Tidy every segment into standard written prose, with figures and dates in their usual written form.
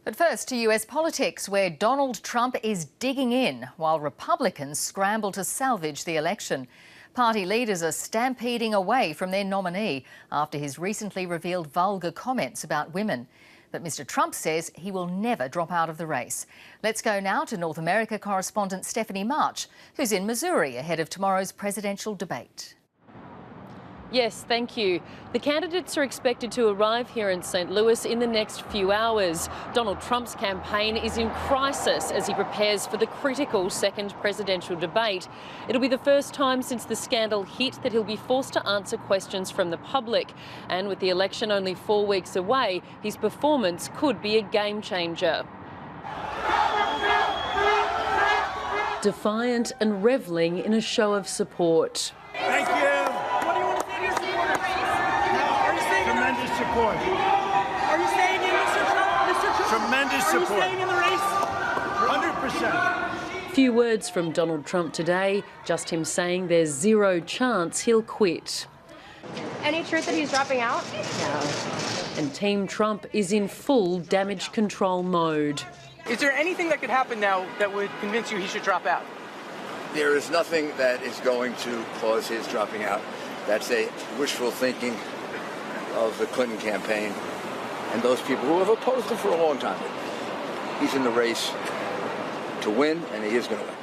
But first to US politics, where Donald Trump is digging in while Republicans scramble to salvage the election. Party leaders are stampeding away from their nominee after his recently revealed vulgar comments about women. But Mr. Trump says he will never drop out of the race. Let's go now to North America correspondent Stephanie March, who's in Missouri ahead of tomorrow's presidential debate. Yes, thank you. The candidates are expected to arrive here in St. Louis in the next few hours. Donald Trump's campaign is in crisis as he prepares for the critical second presidential debate. It'll be the first time since the scandal hit that he'll be forced to answer questions from the public. And with the election only 4 weeks away, his performance could be a game changer. Defiant and revelling in a show of support. Thank you. Tremendous support. Are you staying in, Mr. Trump? Mr. Trump? Tremendous support. Are you staying in the race? 100%. Few words from Donald Trump today, just him saying there's zero chance he'll quit. Any truth that he's dropping out? No. And Team Trump is in full damage control mode. Is there anything that could happen now that would convince you he should drop out? There is nothing that is going to cause his dropping out. That's a wishful thinking of the Clinton campaign and those people who have opposed him for a long time. He's in the race to win, and he is going to win.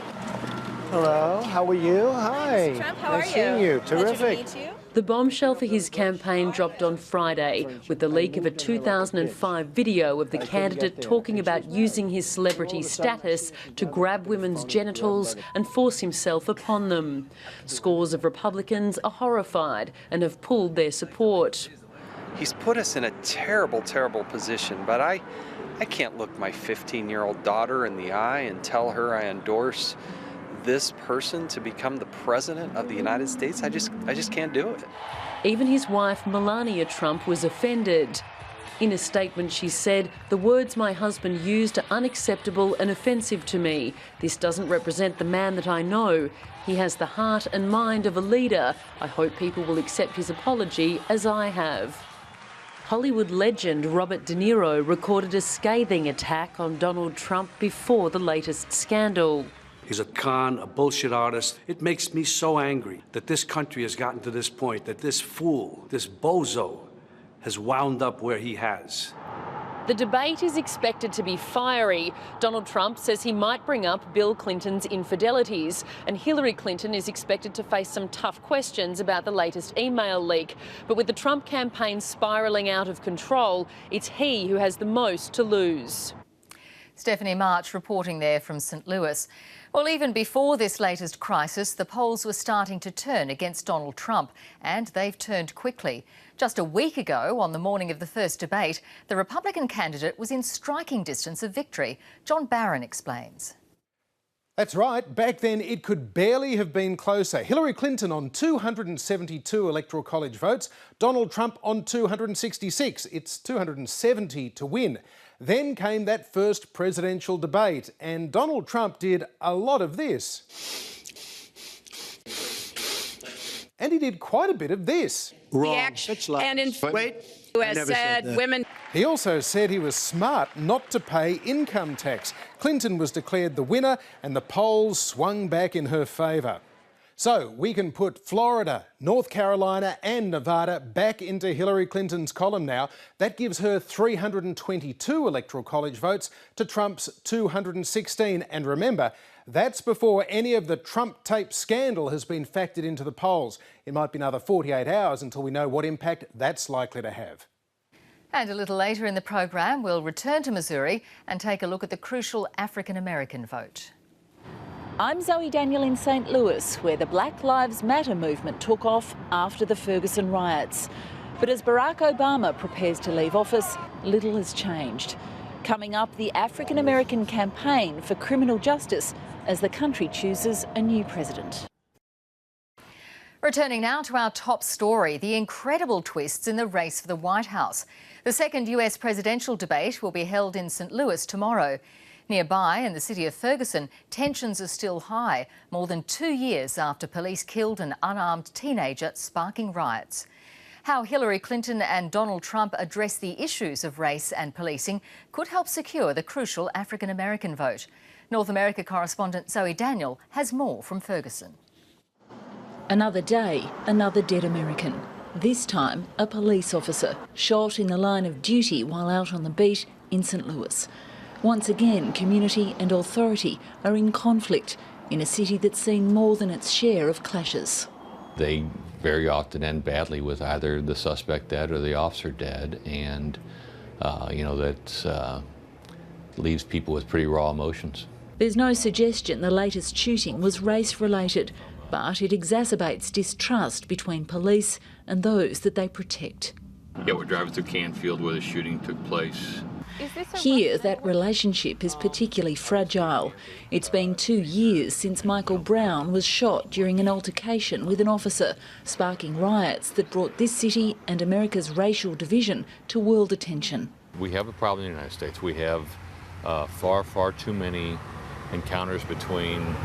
Hello, how are you? Hi. Mr. Trump, how nice are you? seeing you. Pleasure to Terrific. meet you. The bombshell for his campaign dropped on Friday with the leak of a 2005 video of the candidate talking about using his celebrity status to grab women's genitals and force himself upon them. Scores of Republicans are horrified and have pulled their support. He's put us in a terrible, terrible position, but I can't look my 15-year-old daughter in the eye and tell her I endorse this person to become the president of the United States. I just can't do it. Even his wife, Melania Trump, was offended. In a statement, she said, "The words my husband used are unacceptable and offensive to me. This doesn't represent the man that I know. He has the heart and mind of a leader. I hope people will accept his apology as I have." Hollywood legend Robert De Niro recorded a scathing attack on Donald Trump before the latest scandal. He's a con, a bullshit artist. It makes me so angry that this country has gotten to this point, that this fool, this bozo, has wound up where he has. The debate is expected to be fiery. Donald Trump says he might bring up Bill Clinton's infidelities, and Hillary Clinton is expected to face some tough questions about the latest email leak. But with the Trump campaign spiralling out of control, it's he who has the most to lose. Stephanie March reporting there from St. Louis. Well, even before this latest crisis, the polls were starting to turn against Donald Trump, and they've turned quickly. Just a week ago, on the morning of the first debate, the Republican candidate was in striking distance of victory. John Barron explains. That's right. Back then, it could barely have been closer. Hillary Clinton on 272 Electoral College votes, Donald Trump on 266. It's 270 to win. Then came that first presidential debate, and Donald Trump did a lot of this. And he did quite a bit of this. Wrong. And in US said women. He also said he was smart not to pay income tax. Clinton was declared the winner and the polls swung back in her favour. So we can put Florida, North Carolina and Nevada back into Hillary Clinton's column now. That gives her 322 Electoral College votes to Trump's 216. And remember, that's before any of the Trump tape scandal has been factored into the polls. It might be another 48 hours until we know what impact that's likely to have. And a little later in the program, we'll return to Missouri and take a look at the crucial African-American vote. I'm Zoe Daniel in St. Louis, where the Black Lives Matter movement took off after the Ferguson riots. But as Barack Obama prepares to leave office, little has changed. Coming up, the African-American campaign for criminal justice as the country chooses a new president. Returning now to our top story, the incredible twists in the race for the White House. The second US presidential debate will be held in St. Louis tomorrow. Nearby, in the city of Ferguson, tensions are still high, more than 2 years after police killed an unarmed teenager, sparking riots. How Hillary Clinton and Donald Trump address the issues of race and policing could help secure the crucial African American vote. North America correspondent Zoe Daniel has more from Ferguson. Another day, another dead American. This time, a police officer shot in the line of duty while out on the beat in St. Louis. Once again, community and authority are in conflict in a city that's seen more than its share of clashes. They very often end badly with either the suspect dead or the officer dead, and that leaves people with pretty raw emotions. There's no suggestion the latest shooting was race-related, but it exacerbates distrust between police and those that they protect. Yeah, we're driving through Canfield where the shooting took place. Here, that relationship is particularly fragile. It's been 2 years since Michael Brown was shot during an altercation with an officer, sparking riots that brought this city and America's racial division to world attention. We have a problem in the United States. We have far, far too many encounters between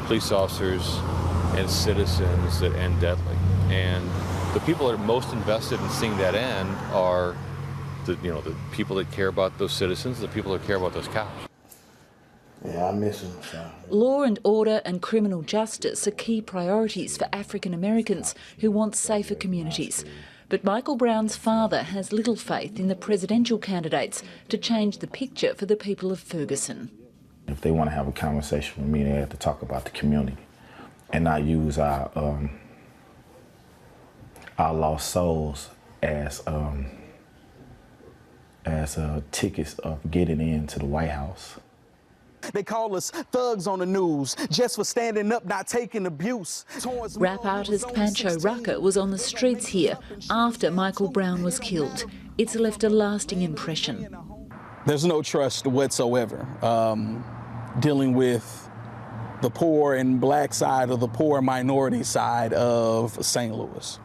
police officers and citizens that end deadly. And the people that are most invested in seeing that end are the people that care about those citizens, the people that care about those cops. Yeah, I miss them. So. Law and order and criminal justice are key priorities for African Americans who want safer communities. But Michael Brown's father has little faith in the presidential candidates to change the picture for the people of Ferguson. If they want to have a conversation with me, they have to talk about the community and not use our lost souls as tickets of getting into the White House. They call us thugs on the news just for standing up, not taking abuse. Rap artist Pancho Rucker was on the streets here after Michael Brown was killed. It's left a lasting impression. There's no trust whatsoever dealing with the poor and black side or the poor minority side of St. Louis.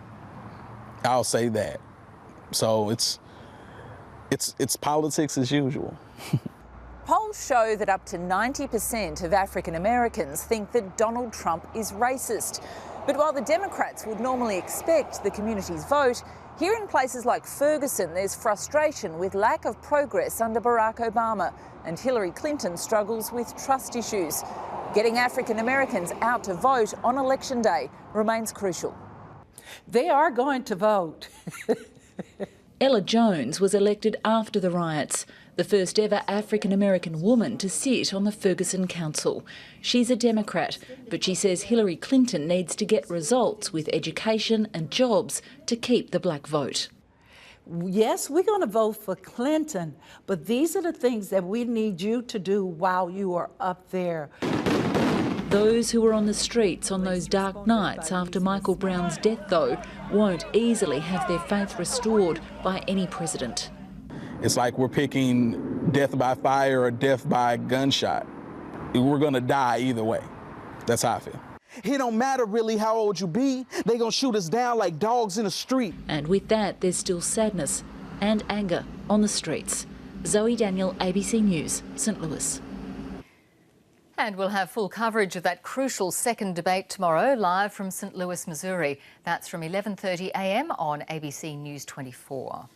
I'll say that. So it's politics as usual. Polls show that up to 90% of African Americans think that Donald Trump is racist. But while the Democrats would normally expect the community's vote, here in places like Ferguson, there's frustration with lack of progress under Barack Obama, and Hillary Clinton struggles with trust issues. Getting African Americans out to vote on election day remains crucial. They are going to vote. Ella Jones was elected after the riots, the first ever African-American woman to sit on the Ferguson Council. She's a Democrat, but she says Hillary Clinton needs to get results with education and jobs to keep the black vote. Yes, we're going to vote for Clinton, but these are the things that we need you to do while you are up there. Those who were on the streets on those dark nights after Michael Brown's death, though, won't easily have their faith restored by any president. It's like we're picking death by fire or death by gunshot. We're going to die either way. That's how I feel. It don't matter really how old you be. They going to shoot us down like dogs in the street. And with that, there's still sadness and anger on the streets. Zoe Daniel, ABC News, St. Louis. And we'll have full coverage of that crucial second debate tomorrow, live from St. Louis, Missouri. That's from 11:30 a.m. on ABC News 24.